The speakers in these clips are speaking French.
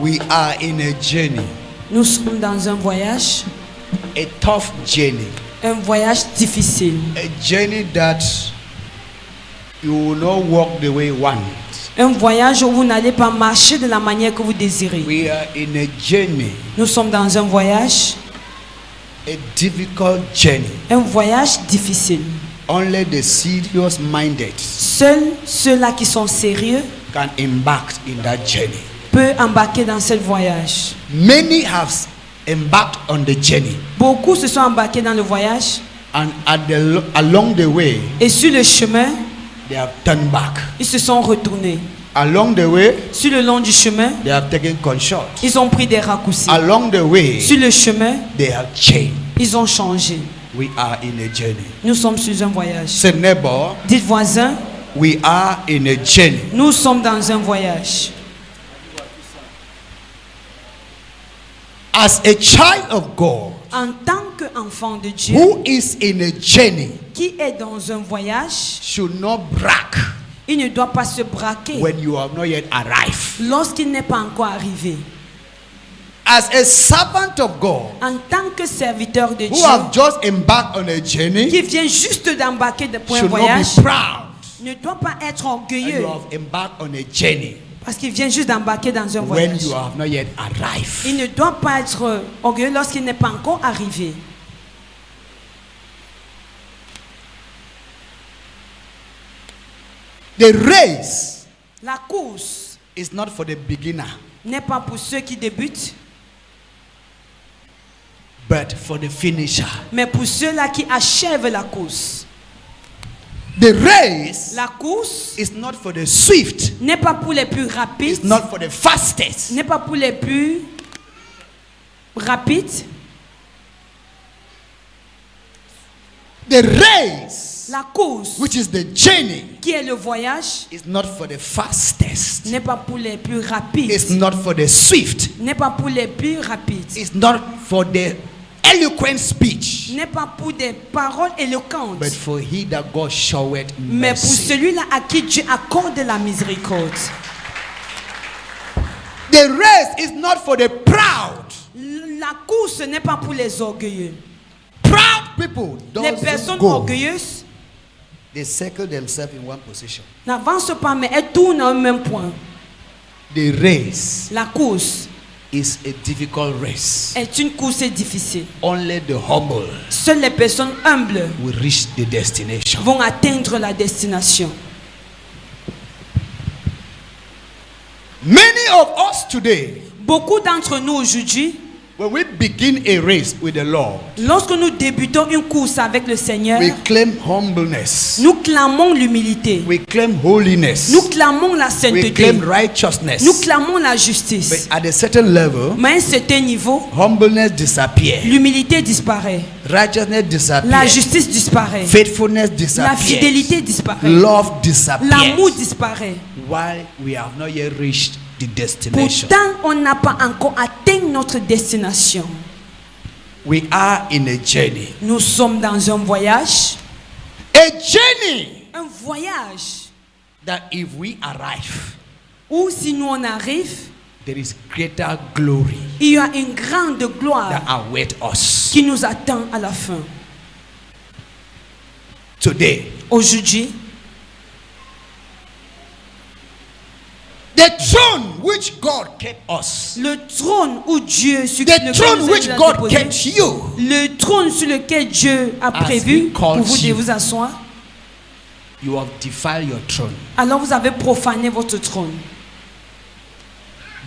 We are in a journey, Nous sommes dans un voyage, a tough journey, un voyage difficile. a journey that you will not walk the way you want. Un voyage où vous n'allez pas marcher de la manière que vous désirez. We are in a journey, Nous sommes dans un voyage, a difficult journey. un voyage difficile. Only the serious minded Seuls ceux-là qui sont sérieux can embark in that journey. peuvent embarquer dans ce voyage. Many have embarked on the journey, Beaucoup se sont embarqués dans le voyage and along the way, et sur le chemin, they have turned back. ils se sont retournés. Along the way, Sur le long du chemin, they have taken control. ils ont pris des raccourcis. Along the way, Sur le chemin, they have changed. ils ont changé. We are in a journey. Nous sommes sur un voyage. Say, neighbor, Dites voisin, we are in a journey. nous sommes dans un voyage. As a child of God En tant qu'enfant de Dieu who is in a journey qui est dans un voyage, should not brag il ne doit pas se braquer when you have not yet arrived. lorsqu'il n'est pas encore arrivé. As a servant of God En tant que serviteur de who Dieu have just embarked on a journey qui vient juste d'embarquer pour un should not voyage, be proud ne doit pas être and orgueilleux you have embarked on a journey parce qu'il vient juste d'embarquer dans un when voyage. you have not yet arrived. Il ne doit pas être orgueilleux lorsqu'il n'est pas encore arrivé. The race La course is not for the beginner, n'est pas pour ceux qui débutent, but for the finisher. mais pour ceux-là qui achèvent la course. The race La course is not for the swift, n'est pas pour les plus rapides, it's not for the fastest. n'est pas pour les plus rapides. The race, La course, which is the journey, qui est le voyage, is not for the fastest, n'est pas pour les plus rapides, it's not for the swift, n'est pas pour les plus rapides, it's not for the eloquent speech, n'est pas pour des paroles éloquentes, but for he that God showeth mais pour mercy. celui-là à qui Dieu accorde la miséricorde. The race is not for the proud. La course n'est pas pour les orgueilleux. Proud people Les don't personnes go. orgueilleuses They circle themselves in one position. n'avancent pas, mais elles tournent au même point. The race La course is a difficult race. est une course difficile. Only the humble Seules les personnes humbles will reach the destination. vont atteindre la destination. Many of us today, Beaucoup d'entre nous aujourd'hui, when we begin a race with the Lord, lorsque nous débutons une course avec le Seigneur, we claim humbleness, nous clamons l'humilité, we claim holiness, nous clamons la we sainteté, claim righteousness. nous clamons la But justice. at a certain level, Mais à un certain niveau, humbleness disappears, l'humilité disparaît, righteousness la disappears, justice disparaît, faithfulness la disappears, fidélité disparaît, love disappears. l'amour disparaît. While we have not yet reached the destination. Pourtant, on n'a pas encore atteint notre destination. We are in a journey. Nous sommes dans un voyage, A journey un voyage that if we arrive, où si nous on arrive, there is greater glory il y a une grande that gloire awaits us. qui nous attend à la fin. Today, Aujourd'hui, the throne which God kept us, le trône où Dieu, sur the lequel throne nous which a God déposé, kept you, le trône sur lequel Dieu a As prévu he pour called vous de you. vous asseoir, you have defiled your throne. alors vous avez profané votre trône.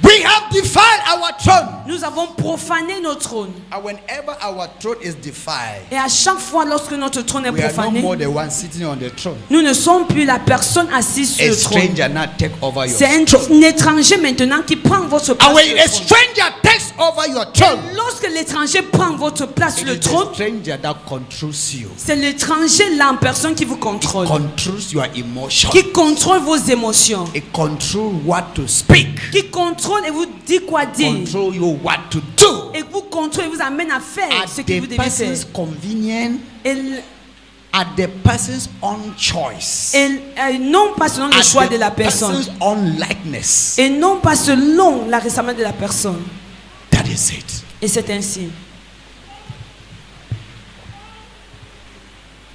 We have defiled our throne. Nous avons profané notre trône. And whenever our throne is defiled, Et à chaque fois lorsque notre trône est we are no profané, more the one sitting on the throne. nous ne sommes plus la personne assise sur A le trône. stranger now take over your C'est throne. un étranger maintenant qui prend votre place And when sur a le trône. stranger takes over your throne, Lorsque l'étranger prend votre place sur it le is trône, the stranger that controls you, c'est l'étranger là en personne qui vous contrôle, controls your emotions, qui contrôle vos émotions, it controls what to speak, qui contrôle et vous dit quoi dire, control you what to do et vous contrôle et vous amène à faire at ce que vous the devez faire. person's convenience Et at the person's own choice, Et non pas selon le at choix the de la personne. person's own likeness. Et non pas selon la ressemblance de la personne. That is it. Et c'est ainsi.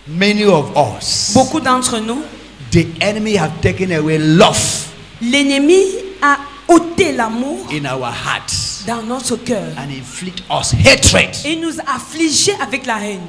Many of us, Beaucoup d'entre nous, the enemy have taken away love l'ennemi a ôté l'amour in our hearts dans notre cœur. and inflict us hatred. Et nous a affligés avec la haine.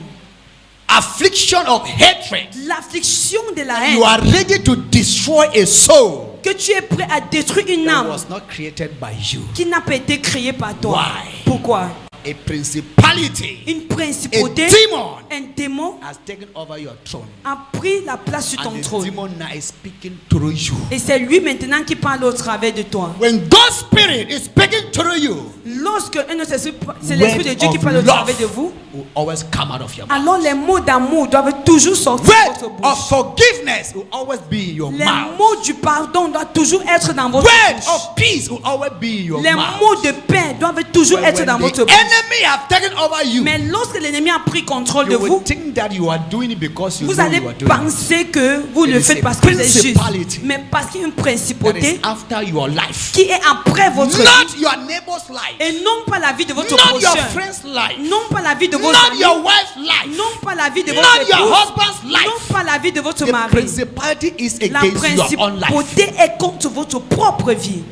Affliction of hatred. L'affliction de la You haine. are ready to destroy a soul Que tu es prêt à détruire une that âme was not created by you. qui n'a pas été créée par toi. Why? Pourquoi? A principality Une principauté, A demon. un démon has taken over your throne. a pris la place sur ton And the trône. demon now is speaking through you. Et c'est lui maintenant qui parle au travers de toi. When God's spirit is speaking through you, Lorsque un autre esprit, c'est l'esprit de Dieu qui parle au travers de vous, will always come out of your mouth. alors les mots d'amour doivent toujours sortir de Word votre of bouche. forgiveness will always be in your Les mouth. mots du pardon doivent toujours être dans votre Word bouche. of peace will always be in your Les mouth. mots de paix doivent toujours When être dans votre the bouche. enemy have taken over you, Mais lorsque l'ennemi a pris contrôle de you will vous, think that you are doing it because you vous know allez you are doing it. penser que vous It le is faites a parce que c'est juste. principality. Mais parce qu'il y a une That is principauté after your life, qui est après votre vie. not your neighbor's life, Et non pas la vie de votre not your prochain. friend's life, Non pas la vie de vos not amis. your wife's life, Non pas la vie de not votre your épouse. husband's life. Non pas la vie de votre The mari. principality is La against your own life. principauté est contre votre propre vie.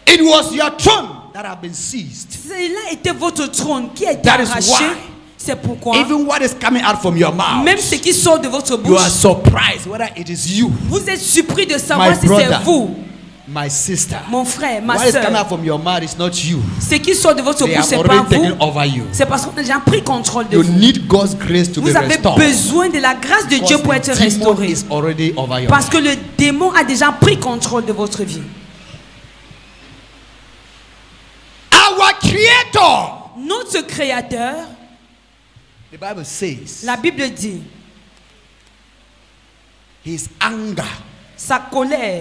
It was your throne that have been seized. Cela était votre trône qui a été That is arraché. why C'est pourquoi, Even what is coming out from your mouth, même ce qui sort de votre you are bouche, surprised whether it is you, vous êtes surpris de savoir my si brother, c'est vous, my sister. mon frère, ma What is coming soeur. out from your mouth is not you. Ce qui sort de votre They bouche, have c'est pas already taken vous. over you. C'est parce qu'on a déjà pris contrôle de You vous. need God's grace to be Vous avez restored. besoin de la grâce de Dieu pour être Because the demon restauré. is already over your Parce que life. le démon a déjà pris contrôle de votre vie. Our Creator, Notre Créateur, the Bible says, la Bible dit, his anger sa colère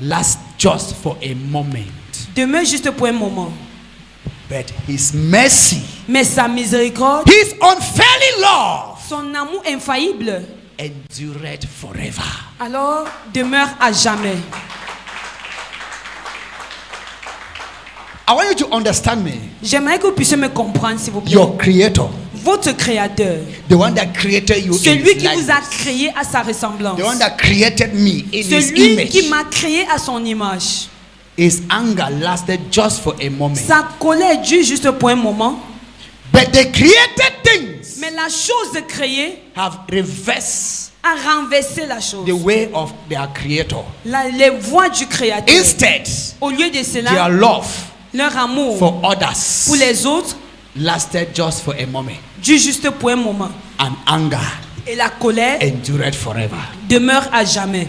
lasts just for a moment, demeure juste pour un moment. but his mercy, Mais sa miséricorde, his unfailing love, son amour infaillible, endured forever. alors demeure à jamais. I want you to understand me. J'aimerais que vous puissiez me comprendre, s'il vous plaît. Your Creator, Votre Créateur, the one that created you in celui his qui vous a likeness, créé à sa ressemblance, the one that created me in his celui image, qui m'a créé à son image. his anger lasted just for a moment. Sa colère dure juste pour un moment, But the created things mais la chose créée have reversed a renversé la chose. the way of their Creator. Les voies du Créateur. Instead, Au lieu de their cela, love leur amour for others pour les autres lasted just for a moment, dure juste pour un moment. and anger Et la colère endured forever. demeure à jamais.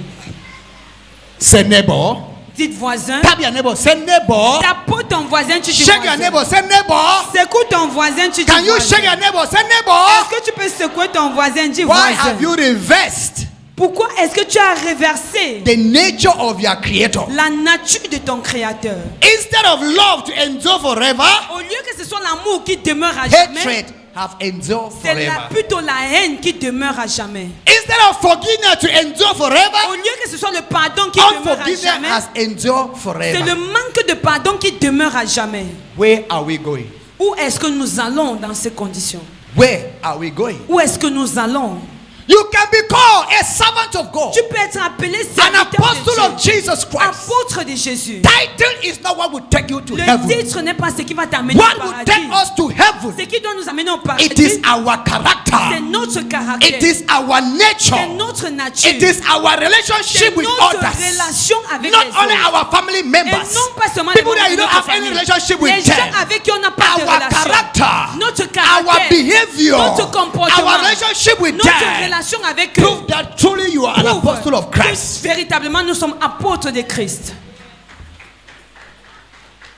Say neighbor, Dites voisin, tap your neighbor. Say neighbor, tape ton voisin, tu dis shake your voisin. neighbor. Say neighbor. Secoue ton voisin, tu dis Can you voisin. shake your neighbor? Say neighbor. Est-ce que tu peux secouer ton voisin, dis Why voisin. have you reversed Pourquoi est-ce que tu as reversé the nature of your Creator? la nature de ton Créateur? Instead of love to endure forever, Au lieu que ce soit l'amour qui demeure à jamais, hatred have endured c'est forever. plutôt la haine qui demeure à jamais. Instead of forgiveness to endure Au forever, lieu que ce soit le pardon qui demeure à unforgiveness jamais, has endured c'est forever. le manque de pardon qui demeure à jamais. Where are we going? Où est-ce que nous allons dans ces conditions? Where are we going? Où est-ce que nous allons? You can be called a servant of God, Tu peux être appelé an serviteur apostle of de Dieu, Jesus Christ. apôtre de Jésus. Title is not what will take you to Le heaven. titre n'est pas ce qui va t'amener What au will take paradis. us to heaven? Ce qui doit nous amener au paradis, It is our c'est character. notre caractère. It is our C'est nature. notre nature. It is our C'est relationship with notre others. relation avec Not les only autres. our family Et members. non pas seulement People les that you membres don't de have notre any famille. relationship Les with gens them. avec qui on n'a pas de Our relation. character, Notre our caractère, behavior, notre comportement, our relationship with notre them relation avec eux. prove that truly you are an prouve apostle of que Christ. véritablement nous sommes apôtres de Christ.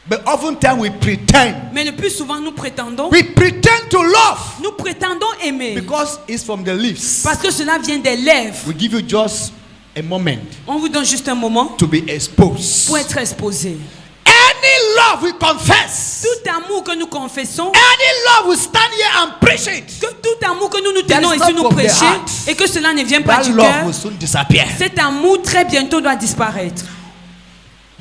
But oftentimes we pretend. Mais le plus souvent nous prétendons, We pretend to love nous prétendons aimer. because it's from the lips. Parce que cela vient des lèvres. We give you just a moment On vous donne juste un moment to be exposed. pour être exposé. Any love we confess. Tout amour que nous confessons, Any love we stand here and preach it. que tout amour que nous That tenons is ici, not nous from the prêcher, heart. et que cela ne vient pas That du love cœur, will soon disappear. cet amour très bientôt doit disparaître.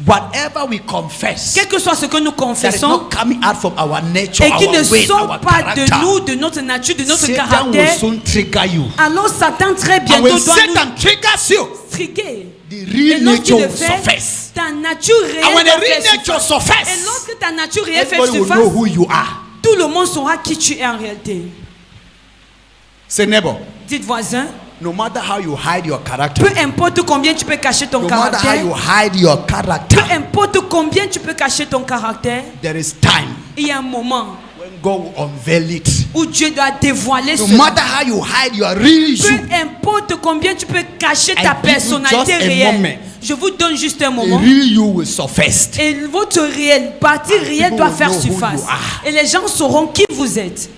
Whatever we confess, Quel que soit ce que nous that is confessons, not coming out from our nature, et qui ne our way, sort our pas de character, nous, de notre nature, de notre Satan will caractère, soon trigger you. alors Satan très And bientôt when doit Satan nous triggers you, triguer. the Et real lorsqu'il nature le will fait, surface. ta nature réelle And when the va real faire nature surface. Et surface, lorsque ta nature réelle fait everybody will know surface, who you are. tout le monde saura qui tu es en réalité. Say neighbor, Dites voisin, no matter how you hide your character, peu importe combien tu peux cacher ton no matter how caractère, you hide your character, peu importe combien tu peux cacher ton caractère, there is time il y a un moment when God will unveil it. où Dieu doit dévoiler No cela. matter how you hide your real Peu you, importe combien tu peux cacher I ta give you personnalité just a réelle, moment. je vous donne juste un the moment. real you will surface. Et votre réelle, partie réelle people doit will faire know who surface. you are. Et les gens sauront qui vous êtes.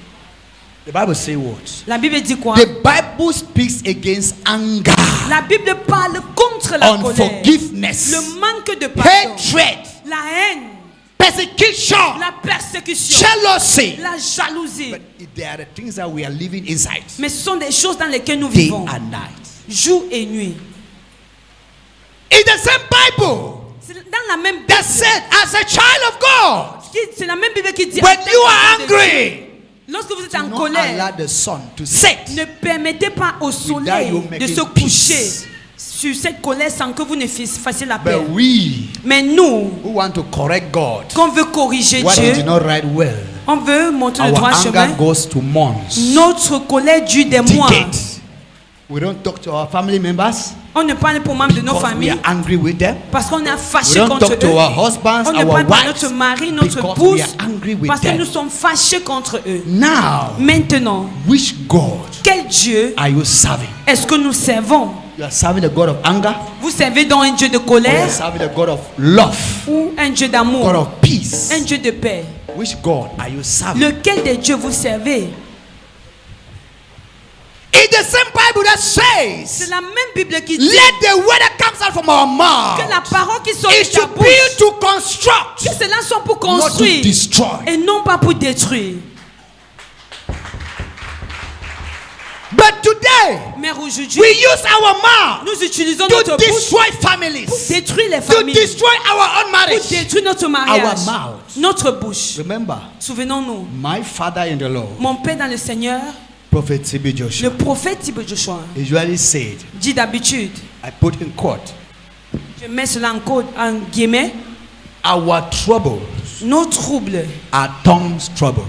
The Bible says what? La Bible dit quoi? The Bible speaks against anger, La Bible parle contre la colère, unforgiveness, le manque de pardon, hatred, la haine, persecution, la persécution, jealousy. la jalousie. But there are the things that we are living inside, Mais ce sont des choses dans lesquelles nous day vivons, and night. jour et nuit. In the same Bible C'est dans la même Bible. that said, as a child of God, C'est la même Bible qui dit when en tant you are qu'enfant de Dieu, angry, lorsque vous êtes do en not colère, allow the sun to set. ne permettez pas au soleil you de making se coucher peace. sur cette colère sans que vous ne fassiez la paix. But we Mais nous, who want to correct God, qu'on veut corriger what he Dieu, did not write well, on veut montrer le our droit chemin. anger goes to months, Notre colère dure des mois. decades. We don't talk to our family members On ne parle pas aux membres de nos because we familles are angry with them. parce qu'on est We fâché don't contre talk to eux. our husbands, On ne our parle pas à wives, notre mari, notre because épouse we are angry with parce que them. nous sommes fâchés contre eux. Now, Maintenant, which God quel Dieu are you serving? est-ce que nous servons? You are serving the God of anger, Vous servez donc un Dieu de or you colère are serving the God of love, ou un Dieu God d'amour, of peace? un Dieu de paix? Which God are you serving? Lequel des dieux vous servez? In the same Bible that C'est says, la même Bible qui dit let the word that comes out from our mouth, que la parole qui sort it de ta should bouche, be to construct, que cela soit pour not to construire destroy. et non pas pour détruire. But today, Mais aujourd'hui, we use our mouth nous utilisons notre to bouche destroy pour families, détruire les to familles, destroy our own pour marriage. détruire notre mariage, Our mouth. notre bouche. Remember, Souvenons-nous, my father in the Lord, mon père dans le Seigneur, Prophet T.B. le Joshua, prophète Thibaut Joshua, usually said, dit d'habitude, I put in quote, je mets cela en code, en guillemets, our troubles nos troubles are tongue's trouble.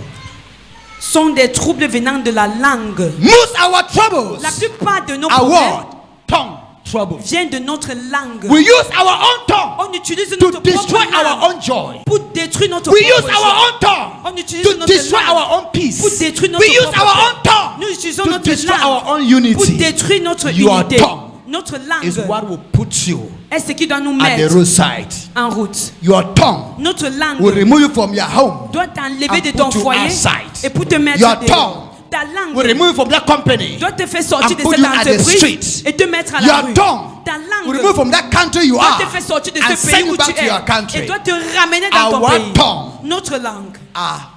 sont des troubles venant de la langue. Most our troubles La plupart de nos are problèmes what? Tongue trouble. viennent de notre langue. We use our own tongue On utilise to notre destroy propre langue our own joy. pour détruire notre We propre use our joie. own tongue On utilise to notre destroy langue our own peace. pour détruire notre We use propre our paix. own tongue Nous utilisons to notre destroy langue our own pour unity. détruire notre Your unité. tongue Notre is what langue will put you est ce qui doit nous at the mettre roadside. en route. Your tongue Notre will langue remove you from your home. doit t'enlever and de put ton you foyer outside. et pour te mettre Your dehors. tongue Ta will langue remove you from that company. doit te faire sortir and de put cette you at the entreprise street. et te mettre à la Your rue. tongue Ta will remove langue from that country you doit are te faire sortir de and ce send pays you où tu back to your es et country. doit te ramener dans ton Our pays. tongue Notre langue are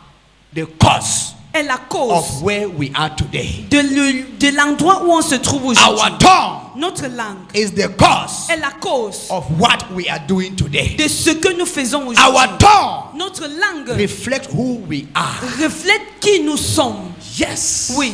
the cause est la cause of where we are today. de l'endroit où on se trouve aujourd'hui. Our tongue Notre langue is the cause est la cause of what we are doing today. de ce que nous faisons Our aujourd'hui. tongue Notre langue reflects who we are. reflète qui nous sommes. Yes. Oui,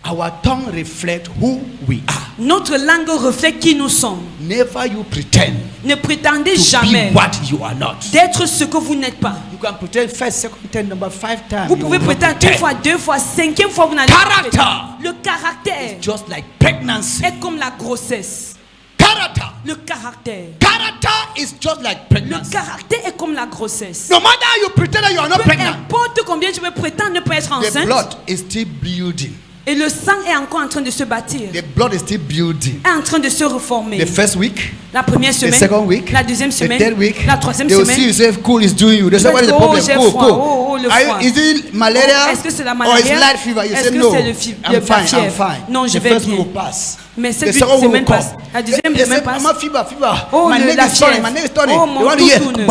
Our tongue reflects who we are. notre langue reflète qui nous sommes. Never you pretend Ne prétendez to jamais be what you are not. d'être ce que vous n'êtes pas. You can pretend first, second, third, number 5 times. Vous You pouvez will not prétendre une pretend. fois, deux fois, cinquième fois, vous n'allez pas Character. prétendre. Le caractère Just like pregnancy. est comme la grossesse. Character. Le caractère. Character is just like Le pregnancy. caractère est comme la grossesse. No matter how you pretend that you are not Peu pregnant, importe combien tu peux prétendre ne pas être the enceinte, blood is still building. et le sang est encore en train de se bâtir, The blood is still building. est en train de se reformer. The first week, La première the semaine, second week, la deuxième the semaine, third week, la troisième they will see semaine. you say, cool is doing you. They say, what is the Oh, problem? j'ai Cool, froid. cool. Oh, le Are you, froid. is it malaria? Est-ce que c'est la Or is malaria? light fever? You Est-ce say, que no, c'est I'm la fine, I'm fièvre? fine. Non, je the vais first bien. week will pass. Mais The cette second week semaine will passe. come. La deuxième They say, semaine passe. I'm a fever. Oh, My la neck is turning. fièvre. My neck is turning. Oh, They mon want to tout hear. tourne.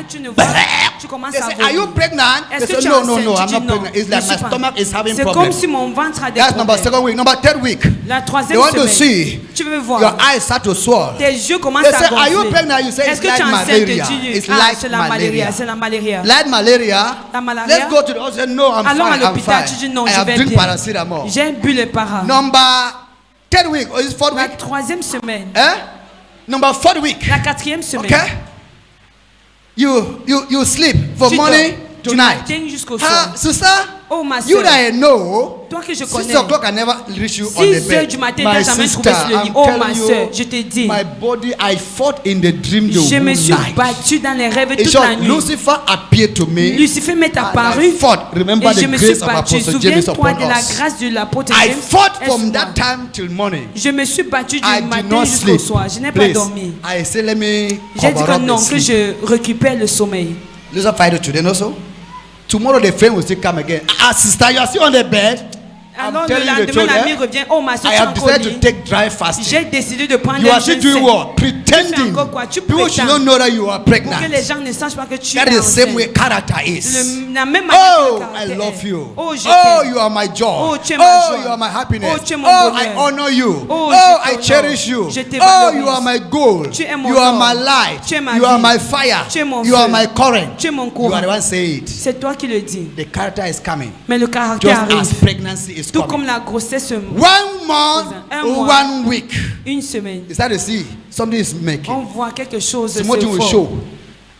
tu ne vois, tu commences They à say, are you vomir. pregnant? They Est-ce que say, tu es no, enceinte? no, no, Tu I'm dis not non. pregnant. It's Je like suis my pas. stomach is having C'est comme problems. si mon ventre a des That's number problèmes. 2nd week. Number 3rd week, La they troisième want to semaine, see tu veux your voir. eyes start to swell. Tes yeux commencent They à say, are you gonfler. pregnant? You say, Est-ce it's que tu like es enceinte? malaria. Tu dis, It's ah, like c'est la malaria. malaria. C'est la malaria. Like malaria. La malaria. Let's go to the hospital. No, I'm Allons à fine. I'm l'hôpital. Tu fine. dis non, I je have vais drink bien. paracetamol. J'ai bu le para. Number 3rd week or is 4th La week? troisième semaine. Number 4th week. La quatrième semaine. Okay. You sleep from Tu morning dors to du night. matin jusqu'au soir. Sister, Oh ma you soeur, that I know, toi que je 6 connais. o'clock I never reach you on the 6 heures bed. du matin, My t'as jamais sister, trouvé sur le lit. I'm Oh telling ma you, soeur, je te dis. my body, I fought in the dream the Je me whole suis night. battue dans les rêves In toute short, la nuit. Lucifer appeared to me. Lucifer m'est And apparu I fought. Remember et je the me suis grace of battue. Apostle James Souviens-toi upon de la us. grâce de l'apôtre I James. fought est from sur that moi. time till morning. Je me suis battue du I did matin not jusqu'au sleep. soir. Je n'ai pas Please, dormi. I say, let me J'ai dit cover que up non, the que sleep. je récupère le sommeil. Lucifer fight today also. Tomorrow the friend will still come again. Sister, you are still on the bed. Alors le telling you the lendemain, truth, l'ami revient. Oh ma soeur, I tu es have encore au decided to lit. take dry fasting. J'ai décidé de prendre You un are still jeûne doing sec. what? Pretending. encore quoi? Tu People should prétends. not know that you are Pour que les pregnant. gens ne sachent pas que tu That es is the same enceinte. way character is. La même manière que Oh, le I caractère love est. you. Oh, je Oh, t'aime. you are my joy. Oh, tu es ma Oh, joie. you are my happiness. Oh, tu es mon Oh, bonheur. I honor you. Oh, Oh, je I t'honore. cherish you. Je te Oh, valorise. you are my goal. Tu es mon You are or. my light. Tu es ma You are vie. my fire. Tu es mon You are feu. my current. Tu es mon You courant. are the one saying it. C'est toi qui le dis. The character is coming. Mais le caractère Just as arrive. pregnancy is Tout coming. comme la grossesse, 1 month, Un mois. 1 week. une semaine. You start to see something is making. On voit quelque chose de Something will fort. show.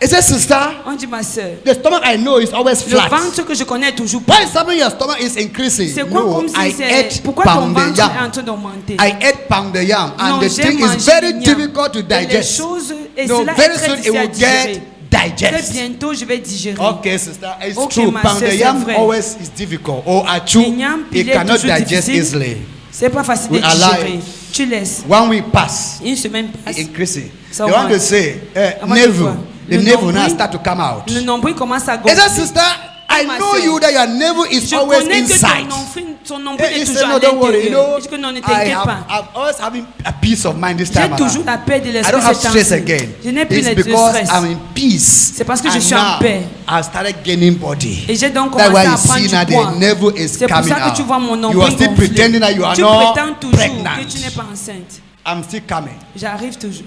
It says, sister, On dit ma soeur, the stomach I know is always le flat. ventre que je connais est toujours Why is something your stomach is increasing? C'est quoi No, comme I si ate c'est... Pourquoi ton pounded ventre est en yam. train d'augmenter? I ate pounded yam, and Non, the j'ai thing is mangé very du yam. difficult to Et les digest. choses, et No, cela est very très soon it difficile à will digérer. get Très digest. bientôt, je vais digérer. Okay, sister, it's Ok, true. ma sœur, Pounded c'est yam vrai. always is difficult. Or a chew, Le yam it pilé est cannot toujours digest difficile. easily. C'est pas facile de We allow digérer. it. Tu laisses. 1 week pass, Une semaine passe. increasing. Ça They want va. to say, Ça va navel. de quoi? The Le navel now nombril- start to come out. Le nombril commence à Is gonfler. that sister? I ma know sœur. you that your navel is Je always connais que inside. ton nombril He est said, toujours no, à don't worry. You know, l'intérieur. Je dis que non, ne I t'inquiète have, pas. I'm always having a peace of mind this J'ai time toujours around. la paix de I l'esprit don't have ce stress temps-ci. again. Je n'ai plus It's le because stress. I'm in peace. C'est parce que je And suis en now, paix. I started gaining body. Et j'ai donc That's commencé why à you see now prendre du poids. the navel is C'est pour coming ça que tu vois mon out. You nombril are still gonflé. pretending that you are Tu not prétends toujours pregnant. que tu n'es pas enceinte. I'm still coming. J'arrive toujours.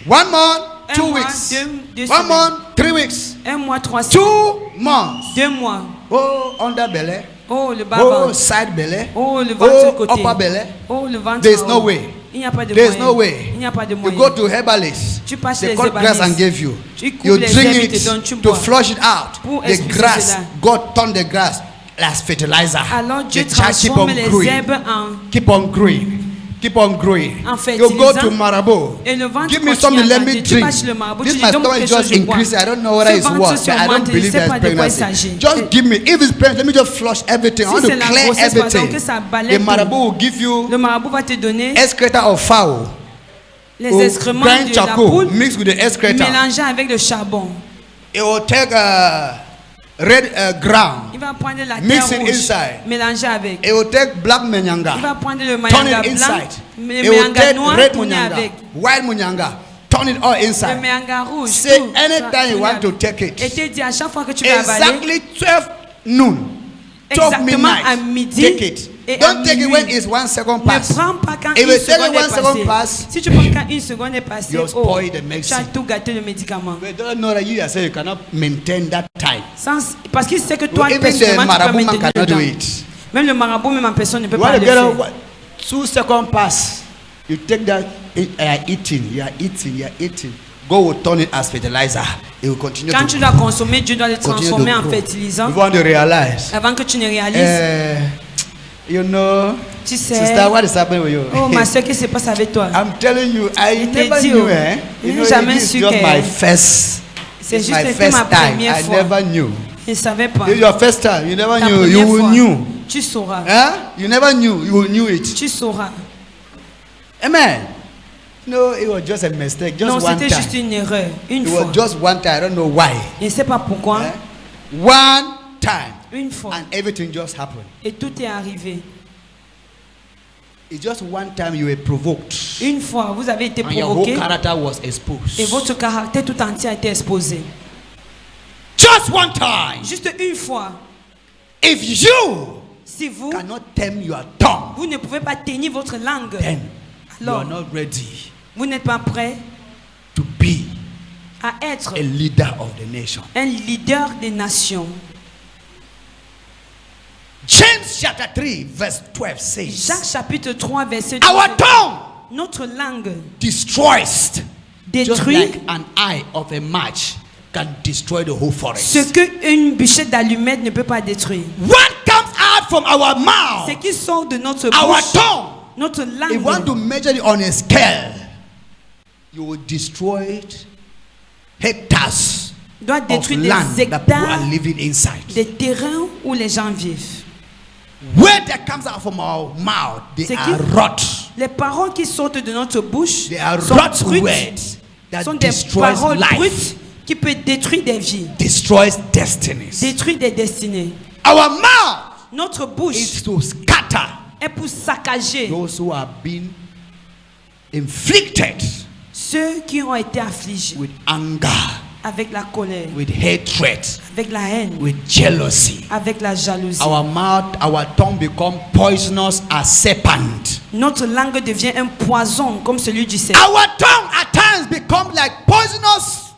1 month, 2 mois, weeks. deux 1 semaines. month, 3 weeks. 1 mois, 3 2 semaines. months. 2 mois. Oh, underbelly. Oh, le bas Oh, ventre. side belly. Oh, le ventre Oh, côté. upper belly. Oh, le ventre There's en no haut. way. Il n'y a pas de There's moyen. no way. Il n'y a pas de You moyen. go to herbalist. Tu passes They les cut grass and herbalistes. give you. Tu coupes You les drink herbes et te it donnent, tu to bois. flush it out. Pour The expulser grass, cela. God turned the grass as fertilizer. Alors Dieu The child keep on transforme les growing. herbes en... Keep on growing. Keep on growing. En You go to fertilisant. Marabout. Et le ventre Give me continue something, à let me grandir. Tu drink. vas chez le marabout, This tu my lui donnes stomach is quelque chose just de boire. increasing. I don't know whether Ce it's ventre what, but sur I moi, don't tu believe sais pas there's de quoi il pregnancy. s'agit. Just give me. If it's pregnant, let me just flush everything. I Si want to c'est la clear grossesse, par exemple, everything. que ça balaie The tout. Marabout will give you Le marabout va te donner excreta of fowl. les Or excréments grind de la charcoal poule mixed with the excreta. mélangés avec le charbon. It will take red ground. Il va prendre la Mix terre it rouge, inside. mélangée avec. It will take black Il menyanga. va prendre le Turn mayanga it blanc, inside. le It will mayanga take noir, red tourné munyanga, avec. white munyanga. Turn it all Le inside. mayanga rouge. Say tout, anytime tourné you want avec. to take it. Et te dit à chaque fois que tu vas avaler, Exactly 12 noon. 12 exactement à midnight. midi Take it. et Don't à take it minuit. when it's 1 second Ne pass. prends pas quand If une it take seconde you est 1 second passée. pass, Si tu prends quand une seconde est passée, you'll oh, spoil the tu as medicine. tout gâté le médicament. They don't know that you yourself you cannot maintain that time. Parce qu'il sait que toi, Even the personnellement, tu peux marabout man maintenir le cannot do temps. it. Même le marabout, même en personne, ne peut You pas want le to get faire. a 2 second pass. You take that. You are eating. You are eating. You are eating. God will turn it as fertilizer. It will continue Quand to tu dois consommer, Dieu doit le continue transformer to en grow. fertilisant You want to realize. avant que tu ne réalises. You know, Tu sais, sister, what is happening with you? oh ma soeur, qu'est-ce qui se passe avec toi? I'm telling you, I Je t'ai never dit, knew. oh, je You n'ai know, jamais this is su just que- my first. C'est It's juste my c'était ma first time. première I fois. never knew. Je ne savais pas. This is your first time. You never Ta knew. première You fois. knew. Tu sauras. Huh? You never knew. You knew it. Tu sauras. Amen. No, it was just a mistake. Just Non, one c'était juste time. une erreur. Une It fois. was just one time. I don't know why. Je ne sais pas pourquoi. One time. Une fois. And everything just happened. Et tout est arrivé. It's just one time you were provoked. Une fois, vous avez été And your whole provoqué character was exposed. et votre caractère tout entier a été exposé. Just one time. Juste une fois. If you Si vous, cannot tame your tongue, vous ne pouvez pas tenir votre langue, then you alors are not ready vous n'êtes pas prêt to be à être a leader of the nation. un leader des nations. James chapter 3 verse 12 says, Jacques chapitre 3 verset 12. our tongue Notre langue destroys, just détruit like an eye of a match can destroy the whole forest. ce qu'une bûchette d'allumettes ne peut pas détruire. What comes out from our mouth, Ce qui sort de notre our bouche, tongue, notre if you want langue, to measure it on a scale, you will destroy hectares doit of détruire land des that people are hectares, living inside. des terrains où les gens vivent. Word that comes out from our mouth, they C'est are qui- rot. Les paroles qui sortent de notre bouche They are sont rot brutes, words that sont des destroys paroles life, brutes qui peuvent détruire des vies, destroys destinies. détruire des destinées. Our mouth Notre bouche is to scatter est pour saccager those who have been inflicted ceux qui ont été affligés with anger, avec la colère, with hatred, avec la haine, with jealousy. avec la jalousie. Our mouth, our tongue become poisonous as serpent. Notre langue devient un poison comme celui du serpent. Our tongue at times become like poisonous,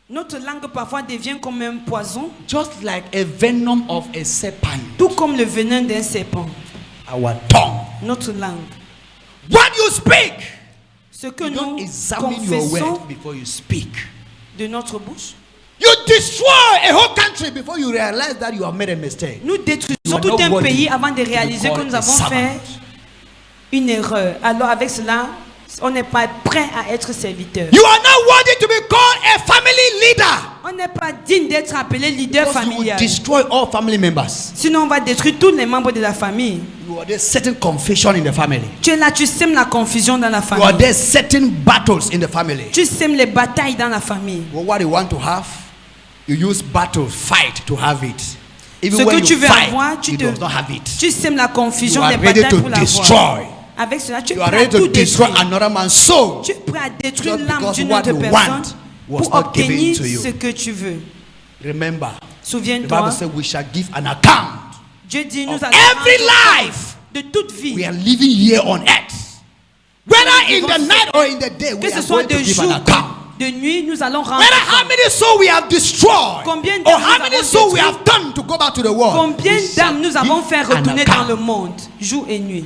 Notre langue parfois devient comme un poison, just like a venom of a serpent. tout comme le venin d'un serpent. Our tongue. Notre langue. What you speak, Ce que you don't nous examine your confessons word before you speak. de notre bouche, You destroy a whole country before you realize that you have made a mistake. nous You détruisons are tout not un worthy pays avant de to be réaliser que called nous a avons servant. fait une erreur. Alors avec cela, on n'est pas prêt à être serviteur. You are not worthy to be called a family leader. On n'est pas digne d'être appelé leader Because you will familial. destroy all family members. Sinon, on va détruire tous les membres de la famille. You are there certain confusion in the family. Tu es là, tu sèmes la confusion dans la You are famille. there certain battles in the family. Tu sèmes les batailles dans la famille. Well, what you want to have, you use battle, fight to have it. Even Ce when que tu you veux fight, avoir, tu you te- do not have it. Tu sèmes la confusion, You are les ready batailles to pour l'avoir. destroy. Avec cela, tu es You are prêt à ready tout to destroy détruire. another man's soul. Tu es prêt à détruire Just l'âme because d'une what autre you personne want was pour not given obtenir to you. ce que tu veux. Remember, the Bible Souviens-toi, says we shall give an account Dieu dit nous of allons every rendre life compte de toute vie. we are living here on earth. Whether in the night or in the day, we Que ce are soit going to de give jour, an account. de nuit, nous allons rendre Whether how compte. many souls we have destroyed, Combien d'âmes or nous how many avons souls we détruit? have done to go back to the world. Combien we shall d'âmes nous avons give fait an retourner dans account. le monde, jour et nuit.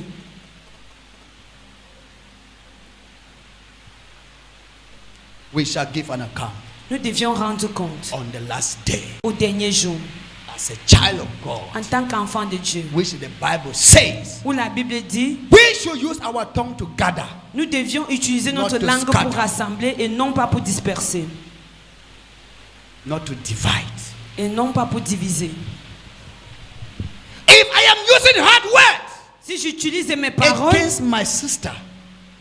We shall give an account Nous devions rendre compte on the last day au dernier jour, as a child of God, en tant qu'enfant de Dieu, which the Bible says où la Bible dit, we should use our tongue to gather, nous devions utiliser Not notre to langue scatter. pour rassembler et non pas pour disperser, not to divide. et non pas pour diviser. If I am using hard words Si j'utilise mes paroles against my sister,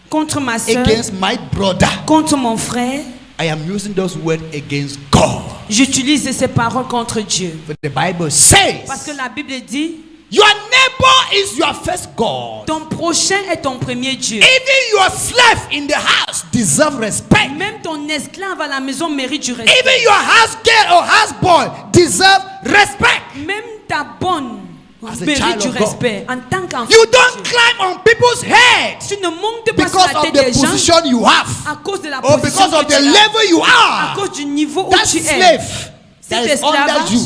contre ma soeur, against my brother, contre mon frère, I am using those words against God. j'utilise ces paroles contre Dieu. But the Bible says Parce que la Bible dit, your neighbor is your first God. ton prochain est ton premier Dieu. Even your slave in the house deserve respect. Même ton esclave à la maison mérite du respect. Even your house girl or house boy deserve respect. Même ta bonne As a mérite child du of God. respect. En tant qu'enfant You de don't Dieu. climb on people's heads Tu ne montes pas sur because la of tête the des gens position you have à cause de la or position because of que the tu as, level you à are. cause du niveau où That tu es. slave that Cet is under esclavage, you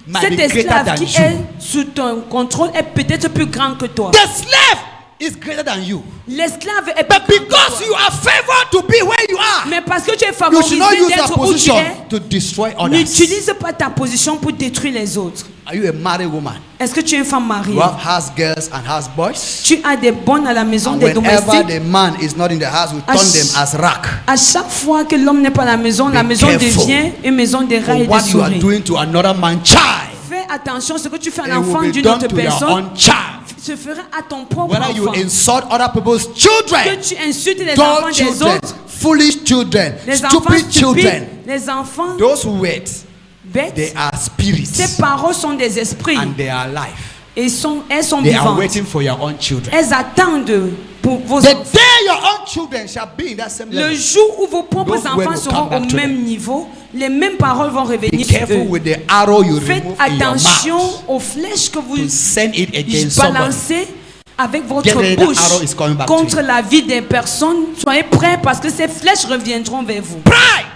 might cet be greater esclave than qui est you. sous ton contrôle est peut-être plus grand que toi. The slave is greater than you. L'esclave est plus But grand que because toi. you are favored to be where you are, Mais parce que tu es you favorisé should not use your d'être où tu position es, to destroy others. n'utilise pas ta position pour détruire les autres. Are you a married woman? Est-ce que tu es une femme mariée? You have house girls and house boys. Tu as des bonnes à la maison, And des whenever domestiques. the man is not in the house, we turn them as rack. À chaque fois que l'homme n'est pas à la maison Be maison careful devient une maison des rats For et des what you are souris. doing to another man's child, Fais attention, ce que tu fais à it will l'enfant be d'une done autre to your personne own child. se fera à ton propre Whether you enfant. insult other people's Que children, tu insultes les enfants dull des children, autres, foolish children, les enfants stupid children, stupides, les enfants those words, they bêtes. are spirits Ces paroles sont des esprits and they are life. et elles sont They are vivantes. waiting for your own children. Elles attendent pour vos The enfants. day your own children shall be in that same Le level, jour où vos propres Those words enfants will seront come au back to même them. niveau, les mêmes paroles vont be revenir sur careful eux. with the arrow you Faites remove in your attention mouth aux flèches que vous to send it against somebody. balancez avec Get votre ready, the bouche arrow is coming back to contre you. la vie des personnes. Soyez prêts parce que ces flèches reviendront vers vous. Pride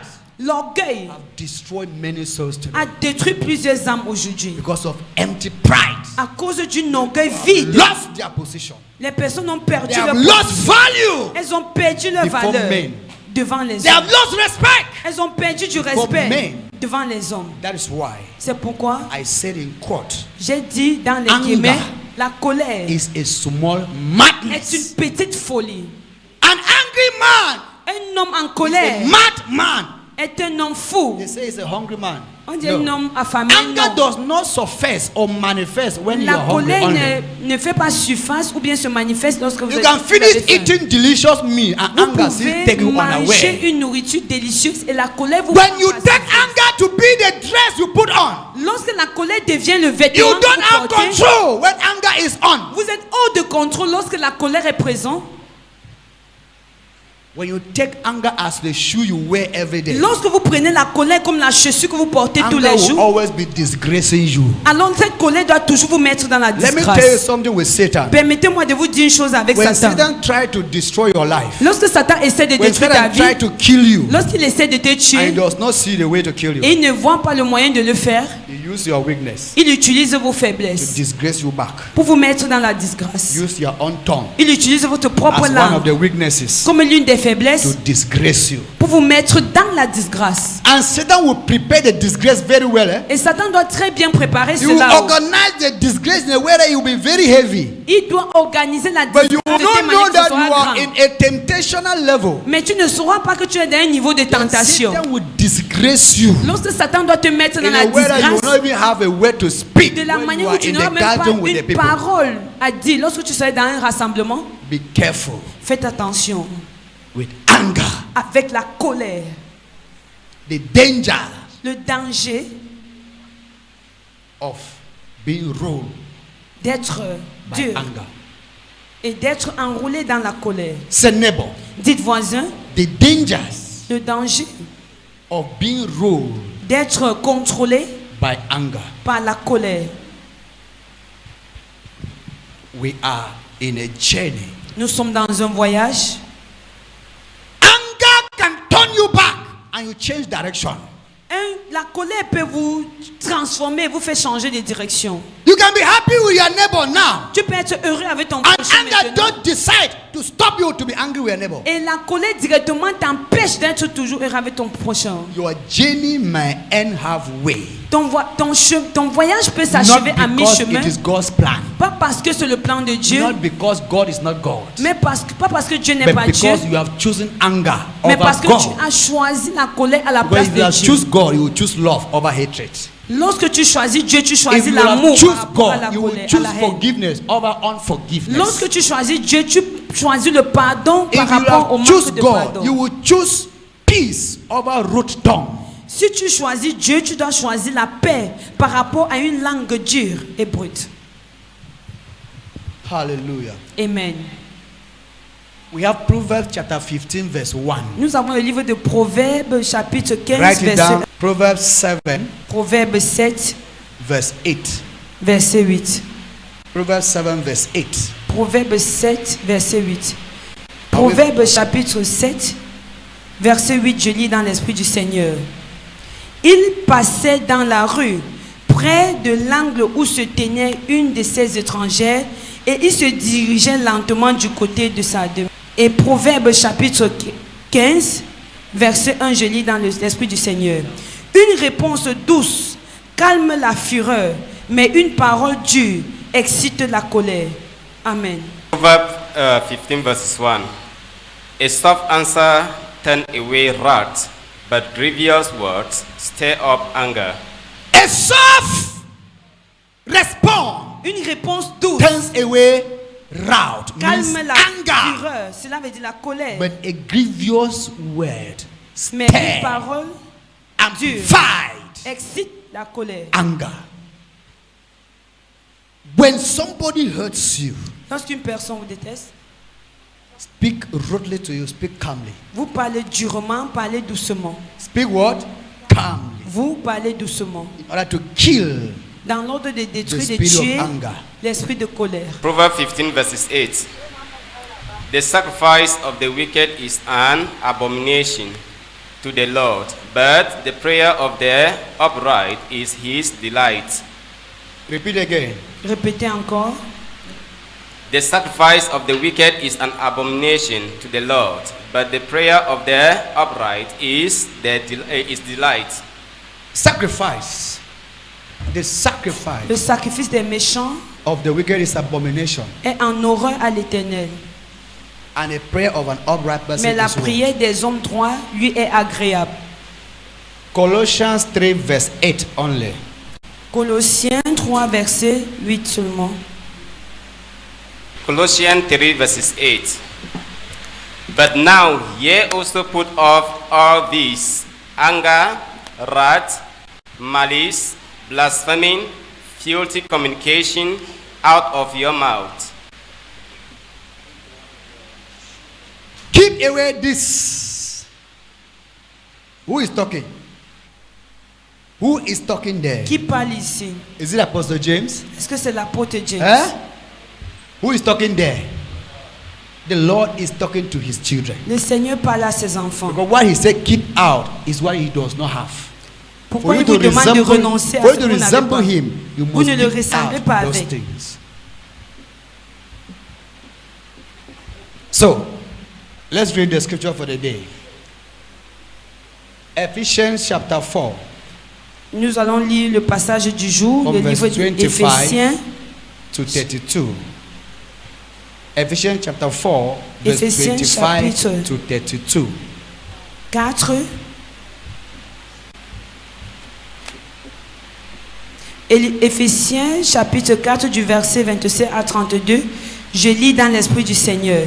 L'orgueil have destroyed many souls today a détruit plusieurs âmes aujourd'hui. because of empty pride. À cause d'un orgueil vide, Lost their position. les personnes ont perdu They leur have lost position. value. Elles ont perdu leur before valeur men. devant les They hommes. have lost respect. Elles ont perdu du before respect men. devant les hommes. That is why C'est pourquoi I said in court, j'ai dit dans les Anger guillemets, la colère is a small est une madness. petite folie. An angry man Un homme en is a colère madman. est un homme fou. They say he's a hungry man. On dit un No. homme affamé. Anger Non. does not surface or manifest when you La are hungry. colère only. ne fait pas surface ou bien se manifeste lorsque vous You êtes can vous avez finish faim. eating delicious meal and Vous anger still take pouvez you manger unaware. une nourriture délicieuse et la colère vous When you prend take par anger to be the dress you put on, surprise. Lorsque la colère devient le you vêtement que don't vous have portez, control when anger is on. vous êtes hors de contrôle lorsque la colère est présente. When you take anger as the shoe you wear every day, Lorsque vous prenez la colère comme la chaussure que vous portez tous anger les will jours, always be disgracing you. alors cette colère doit toujours vous mettre dans la Let me tell you disgrâce. something with Satan. Permettez-moi de vous dire une chose avec When Satan. Satan tries to destroy your life, Lorsque Satan essaie de when détruire ta Satan vie, tries to kill you, lorsqu'il essaie de te and he tuer does not see the way to kill you, et il ne voit pas le moyen de le faire, he uses your weakness il utilise vos to faiblesses disgrace you back. pour vous mettre dans la disgrâce. Use your own tongue Il utilise votre propre as one of langue the weaknesses comme l'une des to faiblesses disgrace you. pour vous mettre dans la disgrâce. And Satan will prepare the disgrace very well. Et Satan doit très bien préparer He will cela. organize the disgrace in a way that it will be very heavy. Il doit organiser la But you disgrâce will de telle not know manière que ce that sera you are grand. in a temptational level. Mais tu ne sauras pas que tu es dans un niveau de tentation. Satan will disgrace you Lorsque Satan doit te mettre dans in la a way that you will disgrâce, not even have a word to speak de la when you manière are où tu in n'auras the même pas garden with the une people. parole à dire. Lorsque tu seras dans un rassemblement, Be careful faites attention with anger. avec la colère, The danger le danger of being ruled d'être by dur anger. et d'être enroulé dans la colère. Say neighbor, Dites voisin, the dangers le danger of being ruled d'être contrôlé by anger. par la colère. We are in a journey. Nous sommes dans un voyage. Anger can turn you back and you change direction. La colère peut vous transformer, vous faire changer de direction. You can be happy with your neighbor now. Tu peux être heureux avec ton And prochain anger maintenant. don't decide to stop you to be angry with your neighbor. Et la colère directement t'empêche d'être toujours heureux avec ton prochain. Your journey may end halfway. Ton voyage peut s'achever à Not because mi-chemin. it is God's plan. Pas parce que c'est le plan de Dieu, Not because God is not God. mais pas parce que Dieu n'est But pas Dieu, because you have chosen anger mais over parce que God. tu as choisi la colère à la Because place if you de have Dieu. choose God, you will choose love over hatred. Lorsque tu choisis Dieu, tu If choisis you l'amour have choose par rapport à la God, you will colère, à choose la haine. forgiveness over unforgiveness. Lorsque tu choisis Dieu, tu choisis le pardon If par you rapport au have choose manque de God, pardon. you will choose peace over root tongue. Si tu choisis Dieu, tu dois choisir la paix par rapport à une langue dure et brute. Hallelujah. Amen. We have Proverbs chapter 15 verse 1. Nous avons le livre de Proverbes chapitre 15 Write it verset, down. Proverbs 7 Proverbes 7 verse 8. verset 8. Proverbs 7 verse 8. Proverbes 7 verset 8. Proverbes chapitre 7 verset 8, je lis dans l'esprit du Seigneur. Il passait dans la rue près de l'angle où se tenait une de ses étrangères et il se dirigeait lentement du côté de sa demeure. Et Proverbes chapitre 15 verset 1, je lis dans l'esprit du Seigneur. Une réponse douce calme la fureur, mais une parole dure excite la colère. Amen. Proverbs 15 verses 1. A soft answer turn away wrath, but grievous words stir up anger. A soft response Une réponse douce turns away wrath, means calme la anger. fureur, cela veut dire la colère. But a grievous word Mais une stir, parole amplified excite la colère. anger. When somebody hurts you, Lorsqu'une personne vous déteste, Speak rudely to you, speak calmly. Vous parlez durement, parlez doucement. Speak what? Calmly. Vous parlez doucement. In order to kill Dans l'ordre de détruire, the de spirit tuer of anger. l'esprit de colère. Proverbs 15 verses 8. The sacrifice of the wicked is an abomination to the Lord, but the prayer of the upright is his delight. Repeat again. Répétez encore. The sacrifice of the wicked is an abomination to the Lord, but the prayer of the upright is his delight. Sacrifice. The Le sacrifice sacrifice des méchants of the wicked is abomination, est en horreur à l'Éternel. and a prayer of an upright person Mais la is what? prière des hommes droits lui est agréable. Colossians 3 verse 8 only. Colossiens 3, verset 8 seulement. Colossians 3 verses 8. But now ye also put off all these: anger, wrath, malice, blaspheming, filthy communication out of your mouth. Keep away this. Who is talking? Who is talking there? Qui parle ici? Is it Apostle James? Est-ce que c'est l'apôtre James? Eh? Who is talking there? The Lord is talking to his children. Le Seigneur parle à ses enfants. Because what he said keep out is what he does not have. Pourquoi For il you vous to demande de resemble, renoncer à for ce you que to vous n'avez resemble pas? him, you Vous must ne le keep ressemblez out pas those avec. things. So, let's read the scripture for the day. Ephesians chapter 4. Nous allons lire le passage du jour, From le verse livre 25 d'Éphésiens, to 32. Ephesians chapter 4, verse Éphésiens 25 chapitre to 32. 4. Et Éphésiens chapitre 4 du verset 27 à 32, je lis dans l'esprit du Seigneur.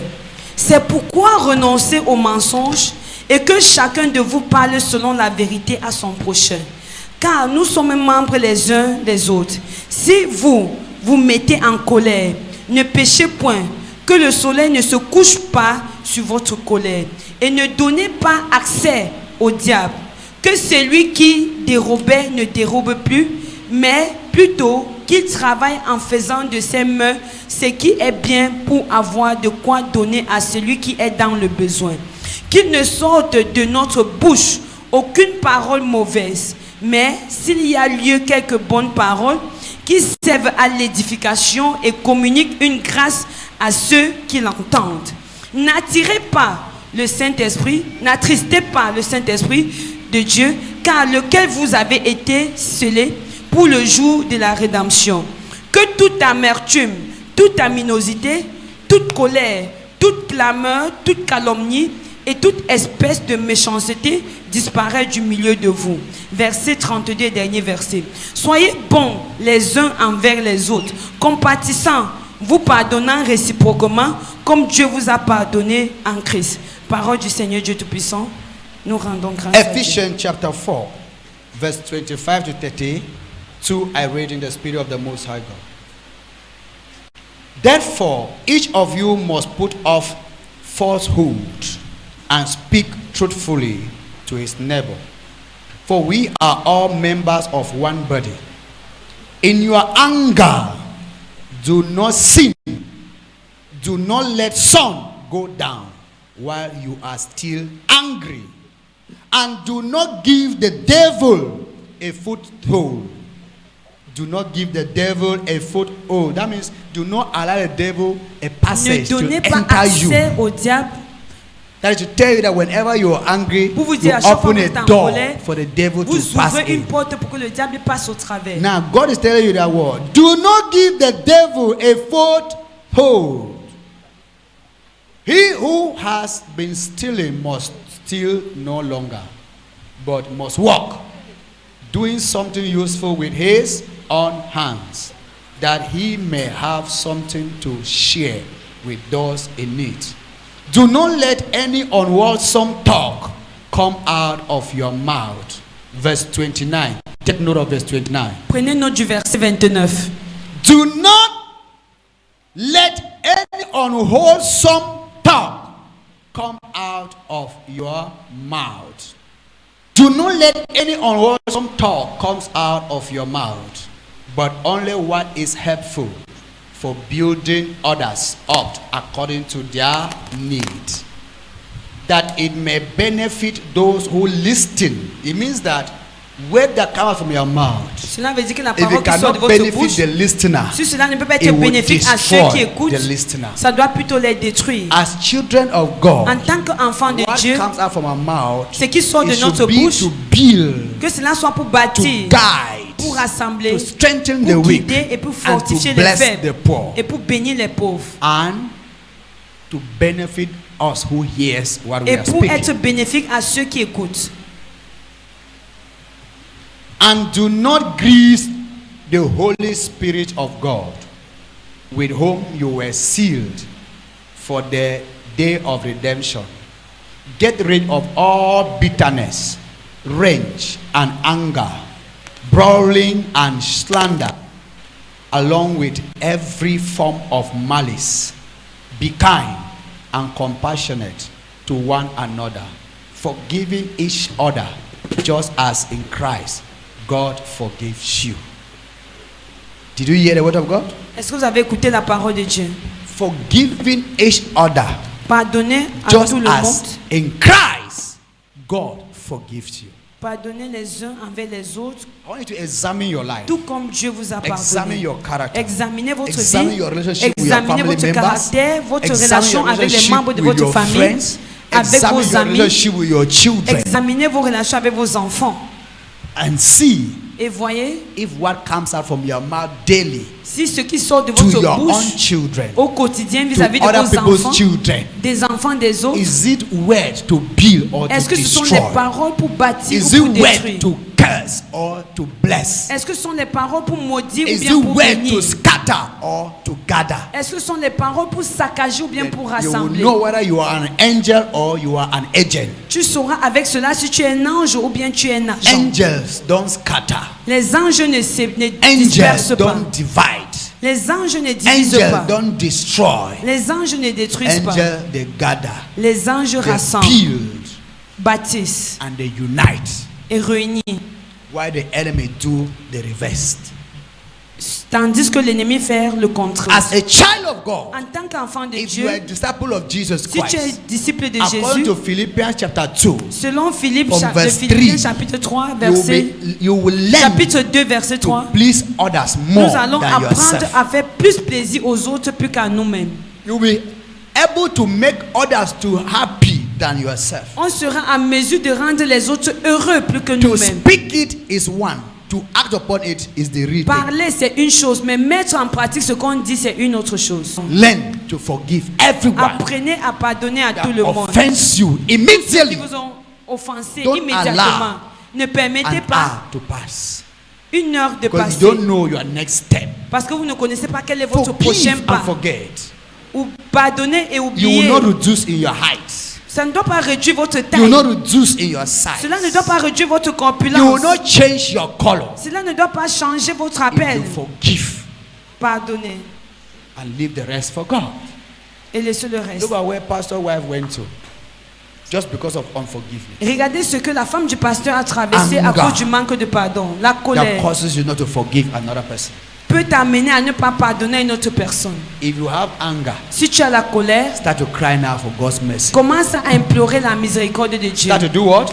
C'est pourquoi renoncez aux mensonges et que chacun de vous parle selon la vérité à son prochain. Car nous sommes membres les uns des autres. Si vous vous mettez en colère, ne péchez point, que le soleil ne se couche pas sur votre colère. Et ne donnez pas accès au diable. Que celui qui dérobait ne dérobe plus, mais plutôt qu'il travaille en faisant de ses mains ce qui est bien pour avoir de quoi donner à celui qui est dans le besoin. Qu'il ne sorte de notre bouche aucune parole mauvaise, mais s'il y a lieu quelques bonnes paroles qui servent à l'édification et communiquent une grâce à ceux qui l'entendent. N'attirez pas le Saint-Esprit, n'attristez pas le Saint-Esprit de Dieu, car lequel vous avez été scellé pour le jour de la rédemption. Que toute amertume, toute aminosité, toute colère, toute clameur, toute calomnie et toute espèce de méchanceté disparaît du milieu de vous. Verset 32, dernier verset. Soyez bons les uns envers les autres, compatissants, vous pardonnant réciproquement, comme Dieu vous a pardonné en Christ. Parole du Seigneur Dieu Tout-Puissant, nous rendons grâce à Dieu. Ephesians chapter 4, verse 25 to 32, I read in the Spirit of the Most High God. Therefore, each of you must put off falsehood and speak truthfully to his neighbor. For we are all members of one body. In your anger, do not sin. Do not let sun go down while you are still angry. And do not give the devil a foothold. Do not give the devil a foothold. That means do not allow the devil a Ne passage to donnez pas enter you. accès au diable. That is to tell you that whenever you are angry, Pour vous you dire, à chaque fois open que a vous êtes en door colère, for the devil vous to pass ouvrez une in. porte pour que le diable passe au travers. Now God is telling you that word. Do not give the devil a foothold. He who has been stealing must steal no longer, but must walk, doing something useful with his own hands, that he may have something to share with those in need. Do not let any unwholesome talk come out of your mouth. Verse 29. Take note of verse 29. Prenez note du verset 29. Do not let any unwholesome talk out of your mouth. Do not let any unwholesome talk comes out of your mouth, but only what is helpful for building others up according to their need, that it may benefit those who listen. It means that word that comes from your mouth, Cela veut dire que la if it parole qui sort de cannot votre benefit bouche, the listener, si cela ne peut pas it être will bénéfique à ceux qui destroy écoutent, the listener. ça doit plutôt les détruire. As children of God, En tant qu'enfant de what Dieu, comes out from our mouth, ce qui sort de it notre should be bouche, to build, que cela soit pour to bâtir, guide, pour rassembler, to strengthen the pour weak, guider et pour and fortifier to les bless faibles the poor, et pour bénir les pauvres and to benefit us who hears what we et are pour être speaking. bénéfique à ceux qui écoutent. And do not grieve the Holy Spirit of God, with whom you were sealed for the day of redemption. Get rid of all bitterness, rage, and anger, brawling and slander, along with every form of malice. Be kind and compassionate to one another, forgiving each other, just as in Christ God forgives you. Did you hear the word of God? Est-ce que vous avez écouté la parole de Dieu? Forgiving each other, Pardonnez à just tout le monde. as in Christ God forgives you. Pardonnez les uns envers les autres, I want you to examine your life. tout comme Dieu vous a Examine pardonné. your character. Examinez votre Examine vie, your relationship with your examinez family votre members. caractère, votre Examine relation your avec les relationship membres de with votre your famille, friends. avec Examine vos your amis. relationship with your children. Examinez vos relations avec vos enfants And see et voyez if what comes out from your mouth daily si ce qui sort de to votre your own bouche children, au quotidien to vis-à-vis de other vos people's enfants, children, des enfants des autres, is it words to build or to est-ce que ce sont destroy? des paroles pour bâtir Is ou it pour word détruire? to curse or to bless? Est-ce que ce sont des paroles pour maudire ou Is bien it pour word bénir? to scatter or to gather? Est-ce que ce sont des paroles pour saccager ou bien pour You will rassembler? know whether you are an angel or you are an agent. Tu sauras avec cela si tu es un ange ou bien tu es un agent. Angels don't scatter. Les anges ne dispersent Angels pas. don't divide. Les anges ne divisent Angels pas. don't destroy. Les anges ne détruisent pas. Angels they gather, Les anges they rassemblent, build, bâtissent and they unite. et réunissent. While the enemy do the reverse. Tandis que l'ennemi fait le contraire. As a child of God, En tant qu'enfant de if you are a Dieu, disciple of Jesus si tu es Christ, disciple de according Jésus, to Philippians chapter 2, selon Philippe, from verse Philippiens 3, chapitre 3, you verset, will learn chapitre 2, verset 3, to please others more nous allons than apprendre yourself. à faire plus plaisir aux autres plus qu'à nous-mêmes. You will be able to make others to happy than yourself. On sera en mesure de rendre les autres heureux plus que To nous-mêmes. speak it is one. To act upon it is the real thing. Parler, c'est une chose, mais mettre en pratique ce qu'on dit, c'est une autre chose. Learn to forgive everyone Apprenez à pardonner à tout that le monde. offends you Ceux qui immediately. vous ont offensé Don't immédiatement. allow Ne permettez An pas hour to pass. une heure de Because passer you don't know your next step. parce que vous ne connaissez pas quel est votre prochain Forgive pas. and forget. Ou pardonner et You will oublier. not reduce in your height. Ça ne doit pas réduire votre You will taille. not reduce in your size. Cela ne doit pas réduire votre You will corpulence. not change your color. Cela ne doit pas changer votre If appel. you forgive Pardonnez and leave the rest for God. et laissez le reste. Look at where pastor wife went to. Just because of unforgiveness. Regardez ce que la femme du pasteur a traversé à Anger. cause du manque de pardon. La That colère causes you not to forgive another person. peut t'amener à ne pas pardonner à une autre personne. If you have anger, Si tu as la colère, start to cry now for God's mercy. commence à implorer la miséricorde de Dieu. Start to do what?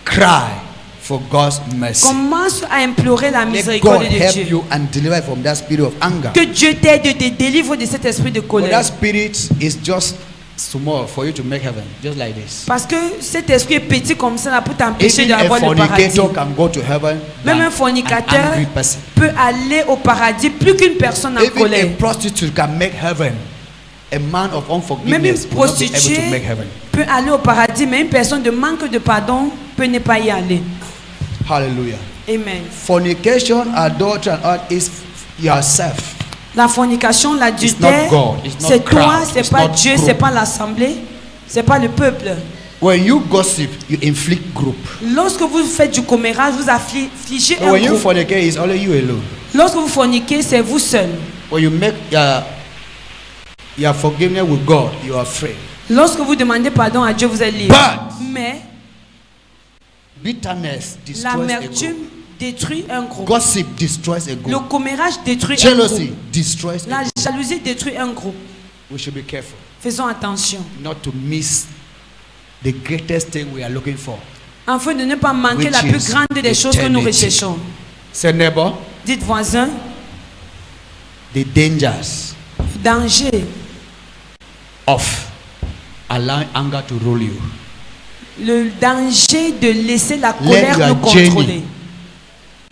Cry for God's mercy. Commence à implorer la Let miséricorde God de help Dieu. you and deliver you from that spirit of anger. Que Dieu t'aide et te délivre de cet esprit de But colère. that spirit is just small for you to make heaven, just like this. Parce que cet esprit est petit comme ça là pour t'empêcher Even a d'avoir le paradis. fornicator can go to heaven Même than un fornicateur an angry person. peut aller au paradis plus qu'une personne en Even colère. a prostitute can make heaven. A man of Même une unforgiveness will not be able prostituée to make heaven. peut aller au paradis, mais une personne de manque de pardon peut ne pas y aller. Hallelujah. Amen. Fornication, adultery, and all is yourself. La fornication, l'adultère, It's not God, it's not c'est toi, crowd, c'est it's pas not Dieu, group. c'est pas l'assemblée, c'est pas le peuple. When you gossip, you inflict group. Lorsque vous faites du commérage, vous affligez But un when you groupe. fornicate, it's only you alone. Lorsque vous forniquez, c'est vous seul. When you make your forgiveness with God, you are free. Lorsque vous demandez pardon à Dieu, vous êtes libre. But Mais bitterness destroys a l'amertume group. détruit un groupe. Gossip destroys a Le group. commérage détruit un Jealousy groupe. destroys a La group. jalousie détruit un groupe. We should be careful Faisons attention. not to miss the greatest thing we are looking for. Afin de ne pas manquer Which la plus is grande des choses que nous eternity. recherchons. Say, neighbor, Dites voisin, the dangers danger, of allowing anger to rule you. le danger de laisser la Let colère your nous contrôler. journey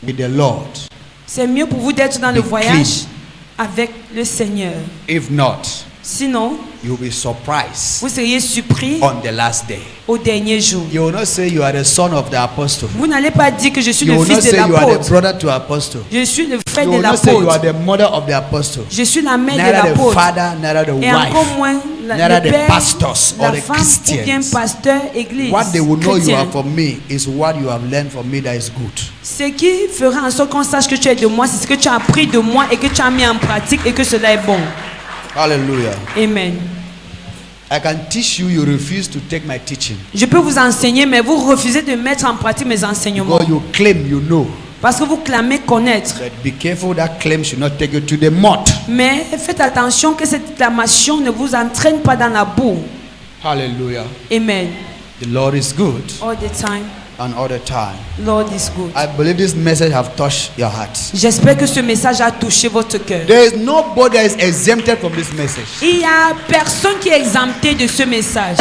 with the Lord. C'est mieux pour vous d'être dans le Be voyage avec le Seigneur. If not, Sinon, you'll be surprised vous seriez surpris on the last day. au dernier jour. You will not say you are the son of the apostle. Vous n'allez pas dire que je suis You le will not fils de say you are the l'apôtre. brother to apostle. Je suis le frère You de will not say you are l'apôtre. the mother of the apostle. Je suis la mère de Neither the l'apôtre. father, neither the Et encore wife. moins neither le the père, pastors or la the femme ou bien Christians. pasteur, église, What they will know you chrétien. are from me is what you have learned from me that is good. Ce qui fera en sorte qu'on sache que tu es de moi, c'est ce que tu as appris de moi et que tu as mis en pratique et que cela est bon. Hallelujah. Amen. I can teach you, you refuse to take my teaching. Je peux vous enseigner, mais vous refusez de mettre en pratique mes enseignements. Because you claim you know. Parce que vous clamez connaître. But be careful that claim should not take you to the mud. Mais faites attention que cette clamation ne vous entraîne pas dans la boue. Hallelujah. Amen. The Lord is good All the time, and all the time. Lord is good. I believe this message have touched your heart. J'espère que ce message a touché votre cœur. There is nobody that is exempted from this message. Il n'y a personne qui est exempté de ce message.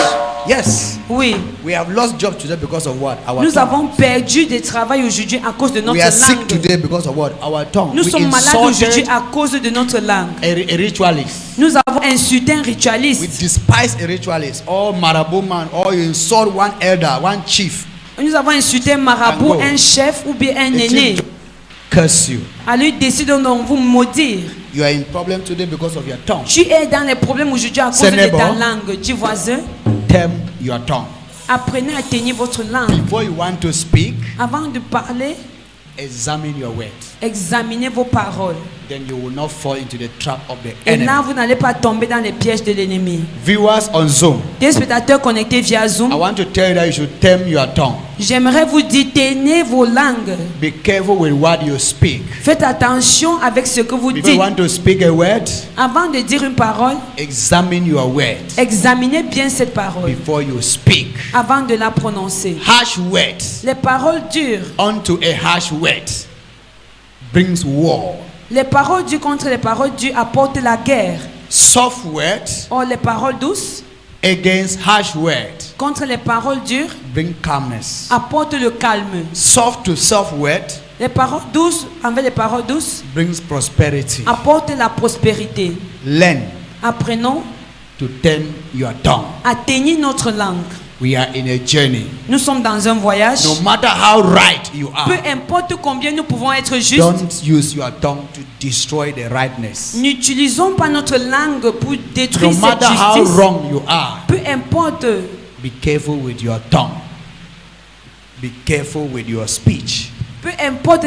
Yes. Oui, We have lost jobs today because of what? Our nous tongue. avons perdu des travail aujourd'hui à cause de notre We are sick langue. today because of what? Our tongue. Nous We sommes malades insulted aujourd'hui à cause de notre langue. a ritualist. Nous avons insulté un We ritualiste. despise a ritualist. Or marabout man. Or you insult one elder, one chief. Nous avons insulté un marabout, And go. un chef ou bien un The aîné. chief curse you. Alors il décide de vous maudire. You are in problem today because of your tongue. Tu es dans les problèmes aujourd'hui à cause C'est de neighbor. ta langue. Dis voisin, Tame your tongue. apprenez à tenir votre langue. Before you want to speak, Avant de parler, examine your words. examinez vos paroles. Then you will not fall into the trap of the Et enemy. là, vous n'allez pas tomber dans les pièges de l'ennemi. Viewers on Zoom, Des spectateurs connectés via I Zoom, want to tell you that you should tame your tongue. j'aimerais vous dire, tenez vos langues. Be careful with what you speak. Faites attention avec ce que vous If you dites. want to speak a word, Avant de dire une parole, examine your words examinez bien cette parole before you speak. avant de la prononcer. Harsh words Les paroles dures, unto a harsh word brings war. les paroles dures contre les paroles dures apportent la guerre. Soft words Or les paroles douces against harsh words contre les paroles dures bring calmness. apportent le calme. Soft to soft words Les paroles douces envers les paroles douces brings prosperity. apportent la prospérité. Learn Apprenons to tame your tongue. à tenir notre langue. We are in a journey. Nous sommes dans un voyage. No matter how right you Peu are, importe combien nous pouvons être justes, don't use your tongue to destroy the rightness. n'utilisons pas notre langue pour No détruire cette matter how justice. wrong you are, Peu importe, be careful with your tongue. Be careful with your speech. peu importe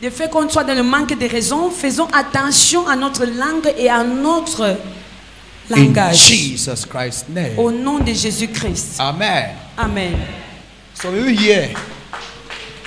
le fait qu'on soit dans le manque de raison, faisons attention à notre langue et à notre In langage. Jesus Christ's name. Au nom de Jésus-Christ. Amen. Amen. So you here,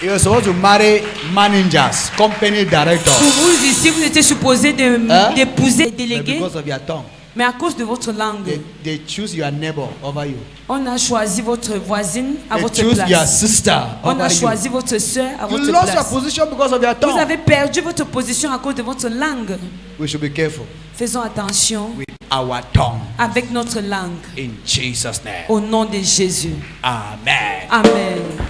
you're supposed to marry managers, company Pour directors. vous ici, vous étiez supposé Hein? d'épouser des But délégués, because of your tongue, mais à cause de votre langue, they choose your neighbor over you. on a choisi votre voisine à They votre choose your place. sister On a over you. choisi votre soeur à You votre lost your place. position because of your Vous tongue. avez perdu votre position à cause de votre langue. We should be careful Faisons attention with our tongue. avec notre langue. In Jesus' name. Au nom de Jésus. Amen. Amen.